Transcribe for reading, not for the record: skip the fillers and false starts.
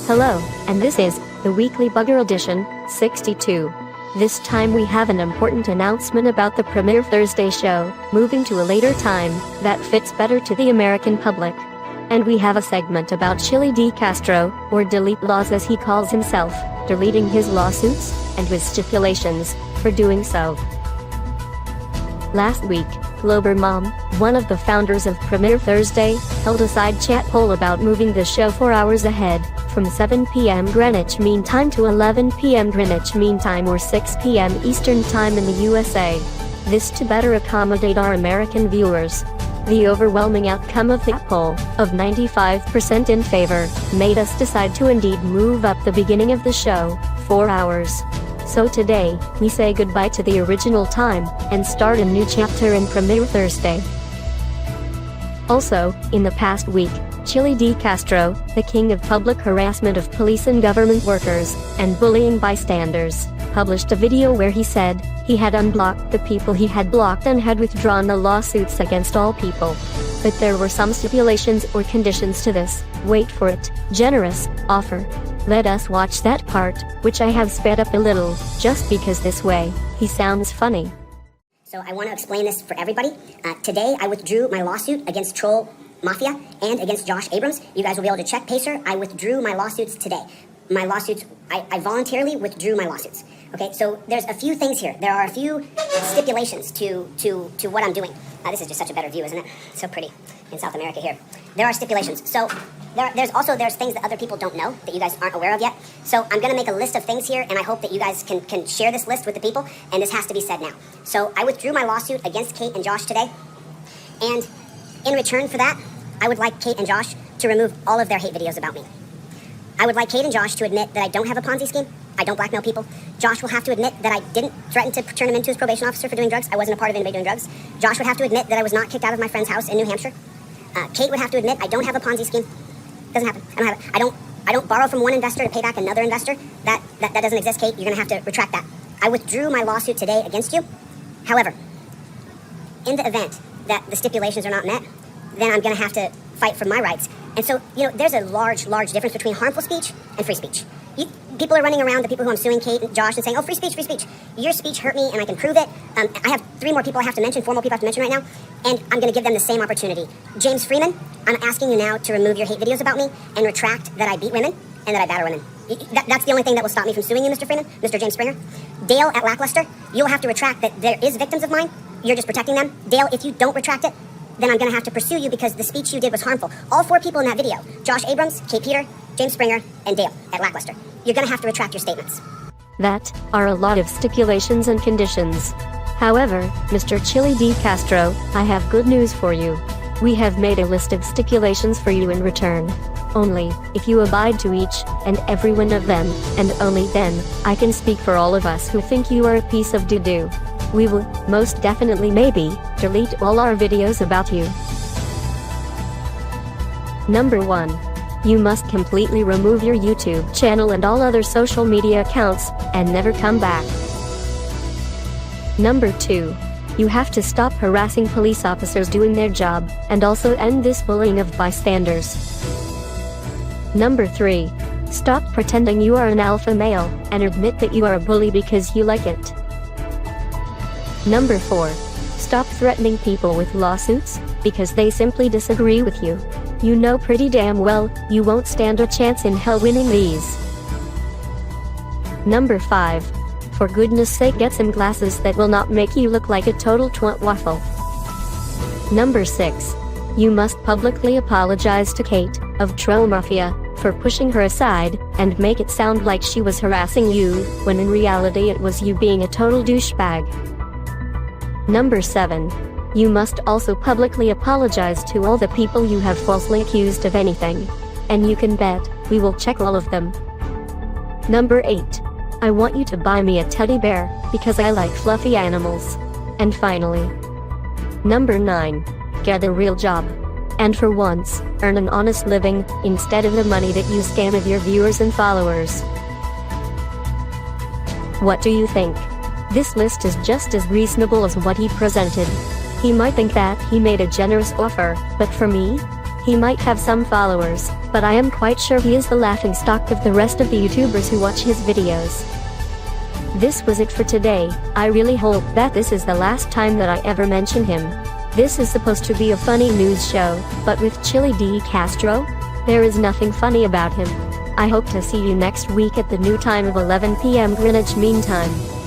Hello, and this is the Weekly Bugger Edition, 62. This time we have an important announcement about the premiere Thursday show, moving to a later time that fits better to the American public. And we have a segment about Chille de Castro, or Delete Laws as he calls himself, deleting his lawsuits, and with stipulations for doing so. Last week, Glober Mom, one of the founders of Premiere Thursday, held a side chat poll about moving the show 4 hours ahead, from 7 p.m. Greenwich Mean Time to 11 p.m. Greenwich Mean Time or 6 p.m. Eastern Time in the USA. This to better accommodate our American viewers. The overwhelming outcome of that poll, of 95% in favor, made us decide to indeed move up the beginning of the show 4 hours. So today, we say goodbye to the original time, and start a new chapter in Premiere Thursday. Also, in the past week, Chille de Castro, the king of public harassment of police and government workers, and bullying bystanders, published a video where he said he had unblocked the people he had blocked and had withdrawn the lawsuits against all people. But there were some stipulations or conditions to this, wait for it, generous offer. Let us watch that part, which I have sped up a little, just because this way, he sounds funny. So I want to explain this for everybody. Today I withdrew my lawsuit against Troll Mafia and against Josh Abrams. You guys will be able to check Pacer. I withdrew my lawsuits today. My lawsuits, I voluntarily withdrew my lawsuits. Okay, so there's a few things here. There are a few stipulations to what I'm doing. This is just such a better view, isn't it? So pretty in South America here. There are stipulations. So there's things that other people don't know that you guys aren't aware of yet. So I'm going to make a list of things here, and I hope that you guys can share this list with the people, and this has to be said now. So I withdrew my lawsuit against Kate and Josh today, and in return for that, I would like Kate and Josh to remove all of their hate videos about me. I would like Kate and Josh to admit that I don't have a Ponzi scheme. I don't blackmail people. Josh will have to admit that I didn't threaten to turn him into his probation officer for doing drugs. I wasn't a part of anybody doing drugs. Josh would have to admit that I was not kicked out of my friend's house in New Hampshire. Kate would have to admit I don't have a Ponzi scheme. Doesn't happen. I don't have it. I don't borrow from one investor to pay back another investor. That doesn't exist, Kate. You're going to have to retract that. I withdrew my lawsuit today against you. However, in the event that the stipulations are not met, then I'm going to have to fight for my rights. And so, there's a large difference between harmful speech and free speech. People are running around, the people who I'm suing, Kate and Josh, and saying, oh, free speech, free speech. Your speech hurt me, and I can prove it. I have 3 more people I have to mention, 4 more people I have to mention right now, and I'm going to give them the same opportunity. James Freeman, I'm asking you now to remove your hate videos about me and retract that I beat women and that I batter women. That's the only thing that will stop me from suing you, Mr. Freeman, Mr. James Springer. Dale at Lackluster, you'll have to retract that there is victims of mine. You're just protecting them. Dale, if you don't retract it, then I'm going to have to pursue you because the speech you did was harmful. All 4 people in that video, Josh Abrams, Kate Peter, James Springer, and Dale at Lackluster. You're going to have to retract your statements. That are a lot of stipulations and conditions. However, Mr. Chille de Castro, I have good news for you. We have made a list of stipulations for you in return. Only, if you abide to each and every one of them, and only then, I can speak for all of us who think you are a piece of doo-doo. We will, most definitely maybe, delete all our videos about you. Number 1. You must completely remove your YouTube channel and all other social media accounts, and never come back. Number 2. You have to stop harassing police officers doing their job, and also end this bullying of bystanders. Number 3. Stop pretending you are an alpha male, and admit that you are a bully because you like it. Number 4. Stop threatening people with lawsuits, because they simply disagree with you. You know pretty damn well, you won't stand a chance in hell winning these. Number 5. For goodness sake, get some glasses that will not make you look like a total twat waffle. Number 6. You must publicly apologize to Kate, of Troll Mafia, for pushing her aside, and make it sound like she was harassing you, when in reality it was you being a total douchebag. Number 7. You must also publicly apologize to all the people you have falsely accused of anything. And you can bet, we will check all of them. Number 8. I want you to buy me a teddy bear, because I like fluffy animals. And finally, Number 9. Get a real job. And for once, earn an honest living, instead of the money that you scam of your viewers and followers. What do you think? This list is just as reasonable as what he presented. He might think that he made a generous offer, but for me, he might have some followers, but I am quite sure he is the laughingstock of the rest of the YouTubers who watch his videos. This was it for today. I really hope that this is the last time that I ever mention him. This is supposed to be a funny news show, but with Chille D. Castro, there is nothing funny about him. I hope to see you next week at the new time of 11 p.m. Greenwich Mean Time.